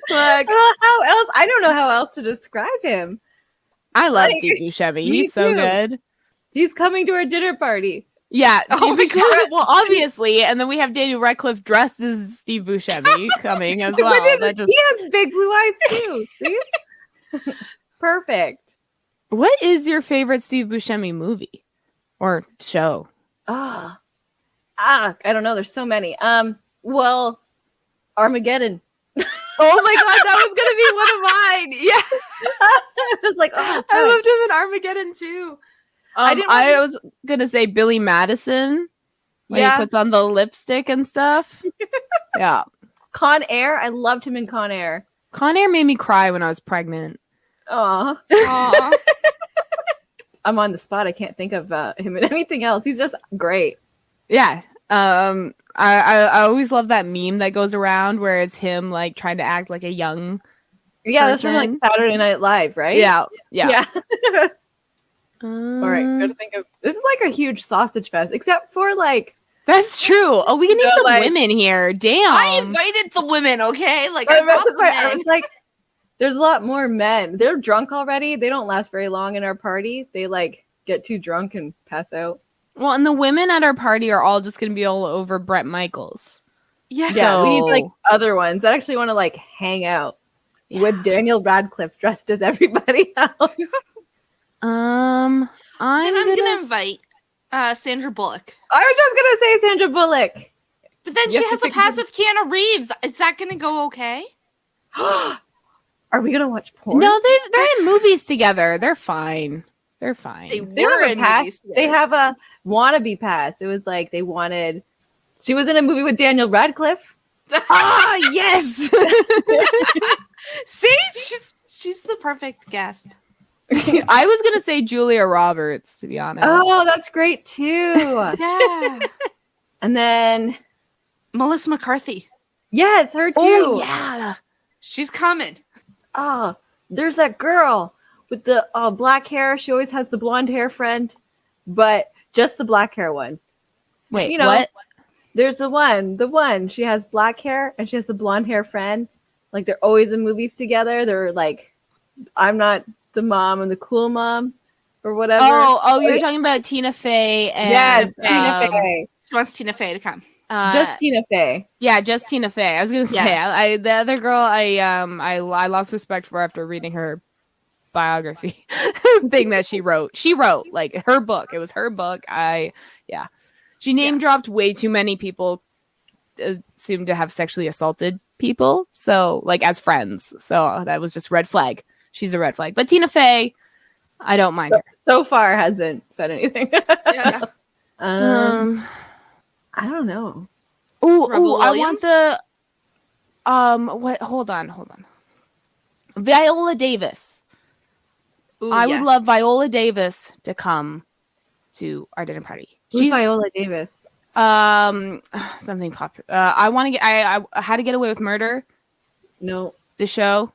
Like, How else? I don't know how else to describe him. I love Like, Steve Buscemi. me He's so too. good. He's coming to our dinner party. Yeah. Oh my Steve Buscemi- well, obviously. And then we have Daniel Radcliffe dressed as Steve Buscemi coming as well. That just... He has big blue eyes too. See? Perfect. What is your favorite Steve Buscemi movie or show? I don't know. There's so many. Well, Armageddon. Oh my god, that was gonna be one of mine. Yeah, I was like, oh, I loved him in Armageddon too. I was gonna say Billy Madison when he puts on the lipstick and stuff. Yeah, Con Air. I loved him in Con Air. Con Air made me cry when I was pregnant. Aw. I'm on the spot. I can't think of him in anything else. He's just great. Yeah. I always love that meme that goes around where it's him like trying to act like a young Yeah, that's from like person. Saturday Night Live, right? Yeah. All right, gotta think of this is like a huge sausage fest, except for like That's true. Oh, we need some like, women here. Damn. I invited the women, okay? Like I brought was the men. like, there's a lot more men. They're drunk already. They don't last very long in our party. They like get too drunk and pass out. Well, and the women at our party are all just going to be all over Bret Michaels. Yeah. Yeah, we need like So- other ones that actually want to like hang out with Daniel Radcliffe dressed as everybody else. I'm gonna gonna invite Sandra Bullock. I was just gonna say Sandra Bullock. But then You she have has to a pick pass the- with Keanu Reeves. Is that gonna go okay? Are we gonna watch porn? No, they're in movies together. They're fine. They're fine. They They were have a in pass. movies They together. have a wannabe pass. It was like they wanted. She was in a movie with Daniel Radcliffe. Ah, yes. See, she's the perfect guest. I was gonna say Julia Roberts, to be honest. Oh, that's great too. Yeah. And then Melissa McCarthy. yes, her too. Oh, yeah. She's coming. Oh, there's that girl with the black hair. She always has the blonde hair friend, but just the black hair one. Wait, You know, what? There's the one. She has black hair and she has a blonde hair friend. Like they're always in movies together. They're like, I'm not the mom, I'm the cool mom, or whatever. Oh, you're talking about Tina Fey and yes, Tina Fey. She wants Tina Fey to come. Just Tina Fey. Yeah, just Tina Fey. I was gonna say I the other girl I lost respect for after reading her biography thing that she wrote. She wrote like her book. It was her book. She name dropped way too many people assumed to have sexually assaulted people. So like as friends. So that was just red flag. She's a red flag. But Tina Fey, I don't mind her. So far hasn't said anything. Yeah. I don't know. Oh, I want the what? Hold on. Viola Davis. Ooh, I would love Viola Davis to come to our dinner party. Who's Viola Davis? Something popular. I want to get. I How to Get Away with Murder. No. The show.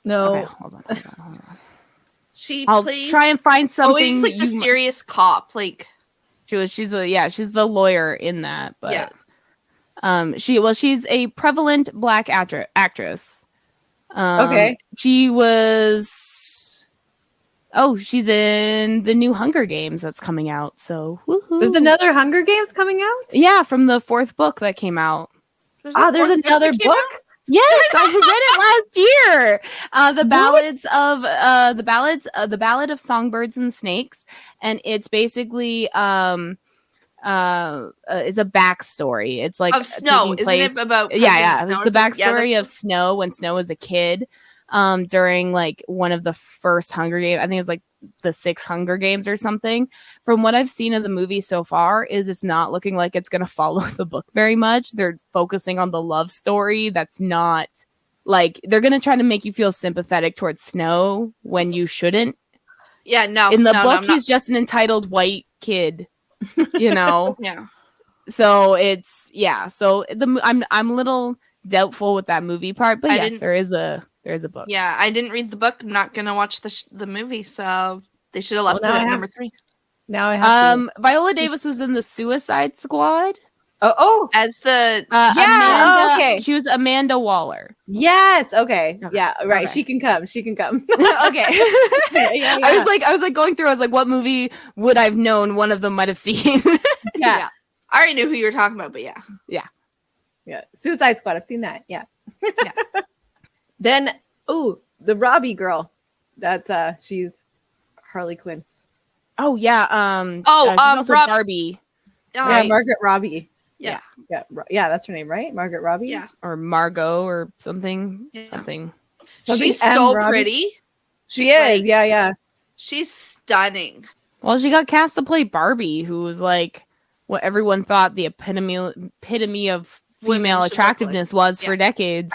No. Okay, hold on. I'll try and find something. Always like the serious cop. Like she's the lawyer in that. But she's a prevalent Black actress. Okay. She was. Oh, she's in the new Hunger Games that's coming out. So woohoo. There's another Hunger Games coming out? Yeah, from the 4th book that came out. There's another book? Yes, I read it last year. The Ballad of Songbirds and Snakes, and it's basically it's a backstory. It's like of Snow, isn't it? About it's the backstory of Snow when Snow was a kid. During like one of the first Hunger Games, I think it was like the 6th Hunger Games or something. From what I've seen of the movie so far, it's not looking like it's going to follow the book very much. They're focusing on the love story. That's not like they're going to try to make you feel sympathetic towards Snow when you shouldn't. Yeah, no. In the book, he's just an entitled white kid, you know. Yeah. So So I'm a little doubtful with that movie part, but yes, there is a book. Yeah, I didn't read the book. I'm not gonna watch the movie, so they should have left it at number 3. Now I have to. Viola Davis was in the Suicide Squad. Oh, as the Amanda, okay. She was Amanda Waller. Yes. Okay. Yeah. Right. Okay. She can come. Okay. Yeah. I was like going through. I was like, what movie would I've known one of them might have seen? Yeah. I already knew who you were talking about, but yeah. Suicide Squad. I've seen that. Yeah. Then, the Robbie girl. That's she's Harley Quinn. Oh yeah. She's also Barbie. Yeah, Margaret Robbie. Yeah. That's her name, right? Margaret Robbie. Yeah. Or Margot or something. Yeah. Something. She's so pretty. She is. Yeah. She's stunning. Well, she got cast to play Barbie, who was like what everyone thought the epitome of female attractiveness was for decades.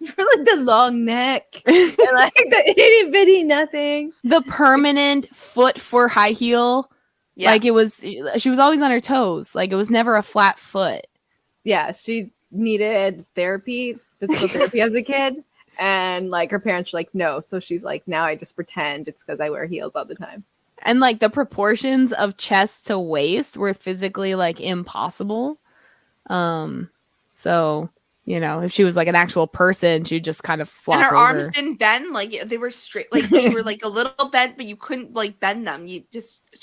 For like the long neck and like the itty bitty nothing. The permanent foot for high heel. Yeah. Like she was always on her toes. Like it was never a flat foot. Yeah, she needed physical therapy as a kid. And like her parents were like, no. So she's like, now I just pretend it's because I wear heels all the time. And like the proportions of chest to waist were physically like impossible. So you know, if she was like an actual person, she'd just kind of flop over. And her arms didn't bend, like they were straight, like they were like a little bent, but you couldn't like bend them. She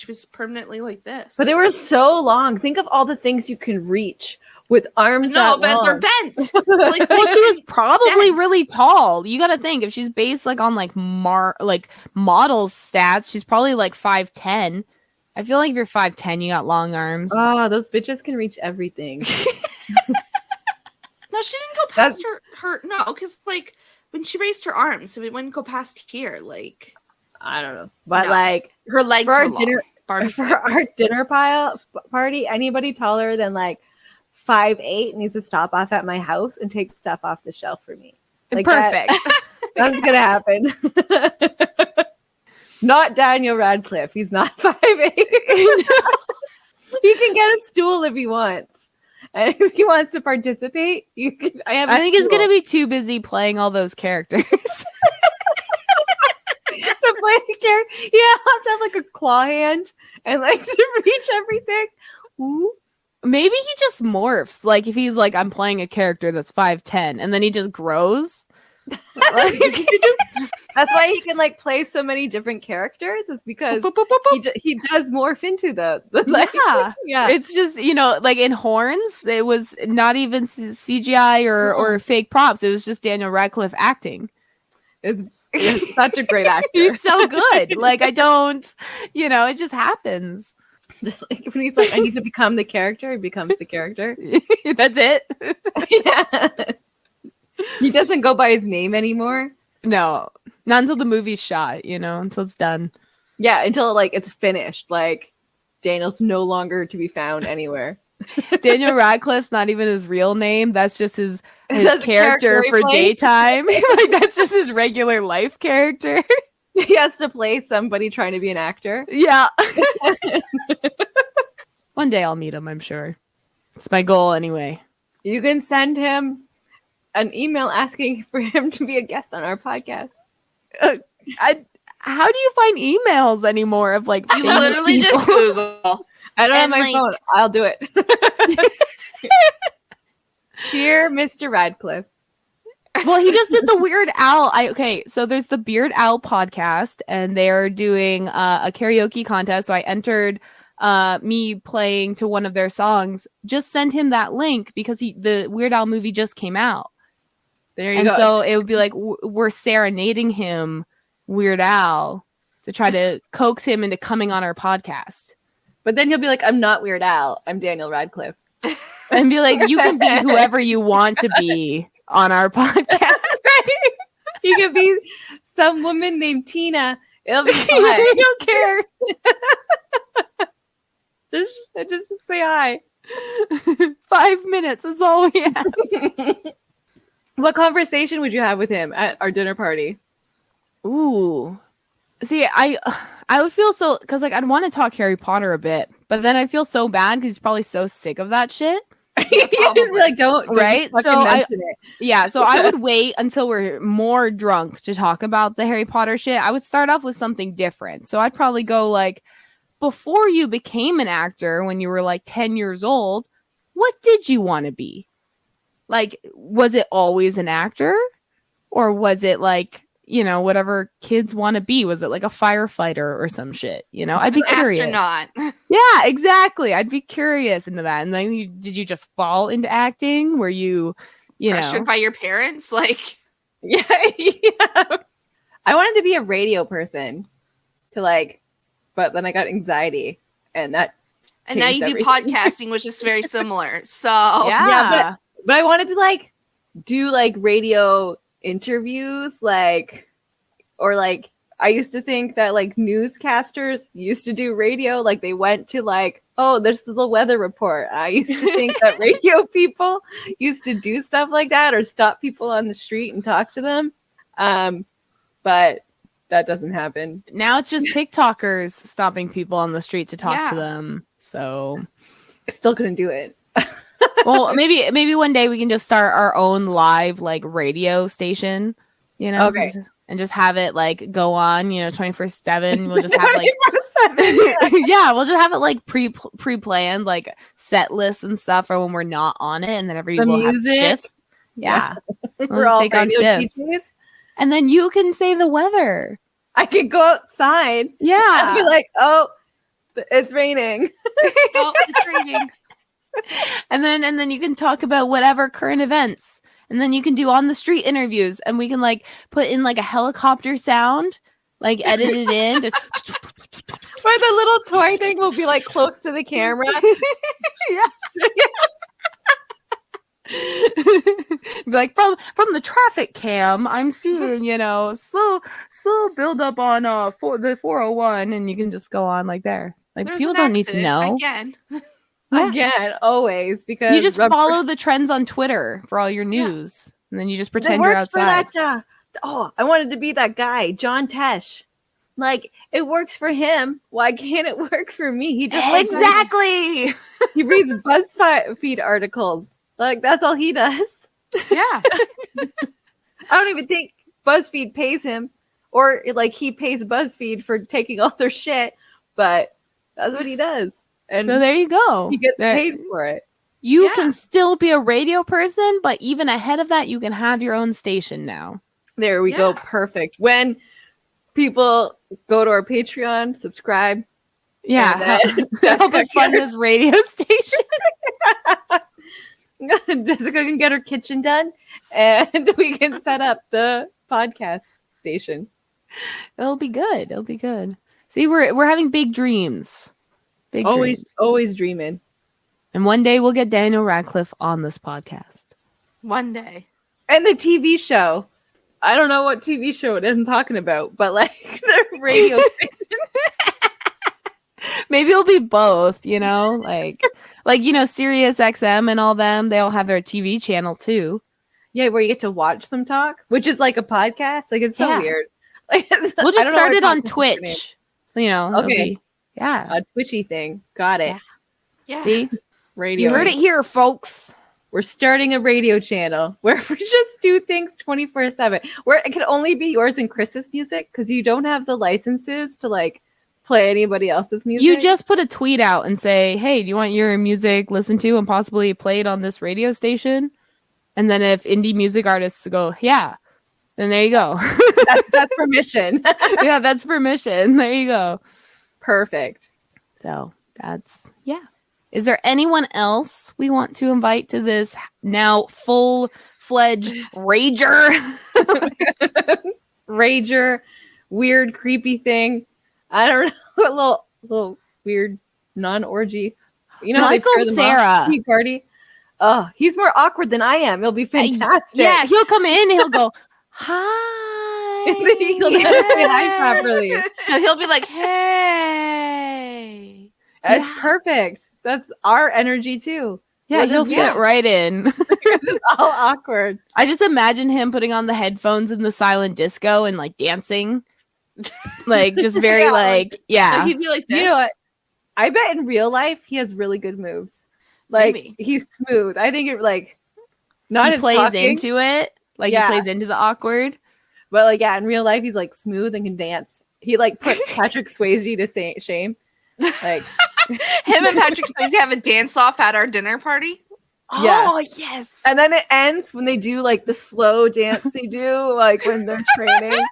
was permanently like this. But they were so long. Think of all the things you can reach with arms. No, but they're bent. So, like, well, she was probably really tall. You got to think if she's based like on like model stats, she's probably like 5'10". I feel like if you're 5'10", you got long arms. Oh, those bitches can reach everything. No, she didn't go past her. No, because like when she raised her arms, so it wouldn't go past here. Like I don't know, but like her legs for were our dinner party, anybody taller than like 5'8" needs to stop off at my house and take stuff off the shelf for me. Like perfect. That's gonna happen. Not Daniel Radcliffe. He's not 5'8". He can get a stool if he wants. And if he wants to participate, I think he's going to be too busy playing all those characters. To play a character. Yeah, I'll have to have like a claw hand and like to reach everything. Ooh. Maybe he just morphs. Like if he's like, I'm playing a character that's 5'10", and then he just grows. That's why he can like play so many different characters, is because he does morph into the like, yeah. It's just, you know, like in Horns, it was not even CGI or fake props. It was just Daniel Radcliffe acting. It's such a great actor. He's so good. Like I don't, you know, it just happens. Just like when he's like, I need to become the character, he becomes the character. That's it. Yeah. He doesn't go by his name anymore. No, not until the movie's shot, until it's done. Yeah, until like it's finished. Like Daniel's no longer to be found anywhere. Daniel Radcliffe's not even his real name. That's just his That's character for plays. daytime. Like that's just his regular life character. He has to play somebody trying to be an actor. Yeah. One day I'll meet him, I'm sure. It's my goal anyway. You can send him an email asking for him to be a guest on our podcast. How do you find emails anymore of like You literally just Google. I don't have And, my like- phone. I'll do it. Dear Mr. Radcliffe. Well, he just did the Weird Al. So there's the Beard Owl podcast, and they're doing a karaoke contest. So I entered me playing to one of their songs. Just send him that link because the Weird Al movie just came out. There you And go. so it would be like we're serenading him, Weird Al, to try to coax him into coming on our podcast. But then he'll be like, I'm not Weird Al. I'm Daniel Radcliffe. And be like, you can be whoever you want to be on our podcast. You could be some woman named Tina. It'll be fine. I don't care. Just say hi. 5 minutes is all we have. What conversation would you have with him at our dinner party? Ooh. See, I would feel so, because like I'd want to talk Harry Potter a bit, but then I feel so bad because he's probably so sick of that shit. You'd just be like, don't Right? fucking So mention it. Yeah, so I would wait until we're more drunk to talk about the Harry Potter shit. I would start off with something different. So I'd probably go like, before you became an actor when you were like 10 years old, what did you want to be? Like, was it always an actor? Or was it like, whatever kids want to be? Was it like a firefighter or some shit? I'd be curious. Astronaut. Yeah, exactly. I'd be curious into that. And then did you just fall into acting? Were you, Pressured by your parents? Like, Yeah. I wanted to be a radio person but then I got anxiety and that and now you changed do everything. podcasting, which is very similar. So Yeah. But I wanted to do radio interviews or I used to think that newscasters used to do radio, they went to oh, this is the weather report. I used to think that radio people used to do stuff like that or stop people on the street and talk to them. But that doesn't happen. Now it's just TikTokers stopping people on the street to talk to Yeah. them. So, I still couldn't do it. well, maybe one day we can just start our own live radio station, Okay. and just have it go on, 24/7. We'll just have 24/7. yeah, we'll just have it pre-planned set lists and stuff for when we're not on it, and then The we'll have music. shifts. Yeah, We're we'll just all take on radio shifts, DJs. and then you can say the weather. I could go outside and Yeah, be like, oh, it's raining. oh, it's raining. and then you can talk about whatever current events, and then you can do on the street interviews, and we can put in a helicopter sound, edit it in, just Or the little toy thing will be close to the camera. be from the traffic cam, I'm seeing slow build up on the 401, and you can just go on there. There's People an don't need to accident know. again. Yeah. Again, always, because You just follow the trends on Twitter for all your news, and then you just It pretend you're works for outside. that. I wanted to be that guy, John Tesh. It works for him. Why can't it work for me? He just Exactly. he reads BuzzFeed articles. That's all he does. Yeah. I don't even think BuzzFeed pays him, or he pays BuzzFeed for taking all their shit. But that's what he does, and So there you go. he gets There- paid for it. You Yeah. can still be a radio person, but even ahead of that, you can have your own station now. There we go. Yeah. Perfect. When people go to our Patreon, subscribe. Yeah. And then Help us fund this radio station. Jessica can get her kitchen done, and we can set up the podcast station. It'll be good. It'll be good. See, we're having big dreams. Big always, dreams. always dreaming. And one day we'll get Daniel Radcliffe on this podcast. One day. And the TV show. I don't know what TV show it is I'm talking about, but like the radio station. Maybe it'll be both, you know, like Sirius XM and all them. They all have their TV channel too. Yeah, where you get to watch them talk, which is like a podcast. Like it's so weird. Like we'll just start it on Twitch. You know, okay. A Twitchy thing. Got it. Yeah. See, radio. You heard it here, folks. We're starting a radio channel where we just do things 24/7. Where it can only be yours and Chris's music because you don't have the licenses to like play anybody else's music. You just put a tweet out and say, "Hey, do you want your music listened to and possibly played on this radio station?" And then if indie music artists go, "Yeah," then there you go. that's permission. Yeah, that's permission. There you go. Perfect. So that's Is there anyone else we want to invite to this now full-fledged rager, weird, creepy thing? I don't know, a little weird non-orgy. You know, Michael Cera tea party. Oh, he's more awkward than I am. It'll be fantastic. Yeah, he'll come in and he'll go, "Hi." He'll never say hi properly. No, he'll be like, "Hey." It's perfect. That's our energy too. Yeah, he'll fit right in. It's all awkward. I just imagine him putting on the headphones in the silent disco and like dancing. Like just very So he'd be like this. You know what? I bet in real life he has really good moves. Like Maybe. he's smooth. I think it like not he as plays talking, into it. Like he plays into the awkward. but like in real life he's like smooth and can dance. He like puts Patrick Swayze to shame. Like him and Patrick Swayze have a dance off at our dinner party. Oh yes. And then it ends when they do like the slow dance they do like when they're training.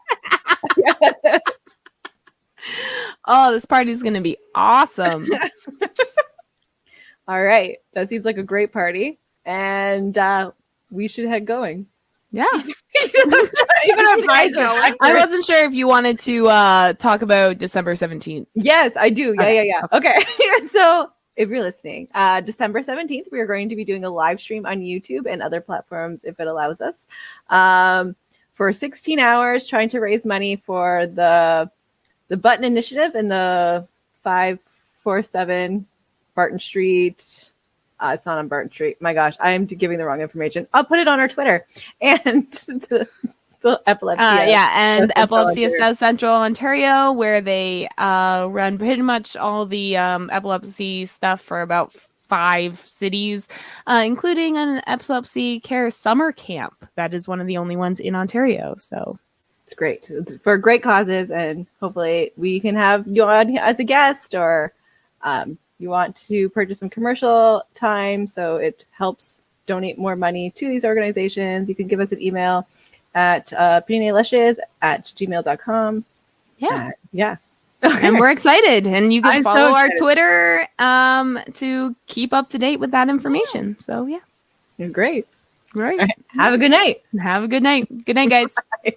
Oh, this party's gonna be awesome. All right. That seems like a great party. And we should head going. Yeah. I I wasn't sure if you wanted to talk about December 17th. Yes, I do. Yeah. Okay. So if you're listening, December 17th, we are going to be doing a live stream on YouTube and other platforms if it allows us for 16 hours trying to raise money for the Button Initiative in the 547 Barton Street. It's not on Barton Street. My gosh, I am giving the wrong information. I'll put it on our Twitter and the epilepsy. And Epilepsy of South Central Ontario, where they run pretty much all the epilepsy stuff for about 5 cities, including an epilepsy care summer camp. That is one of the only ones in Ontario. So it's great. It's for great causes, and hopefully we can have you on as a guest, or you want to purchase some commercial time so it helps donate more money to these organizations. You can give us an email at pinalushes@gmail.com. Yeah. Okay. And we're excited. And you can I'm follow so our excited. Twitter to keep up to date with that information. So, yeah. Great. Right. All right. Have a good night. Have a good night. Good night, guys. Bye.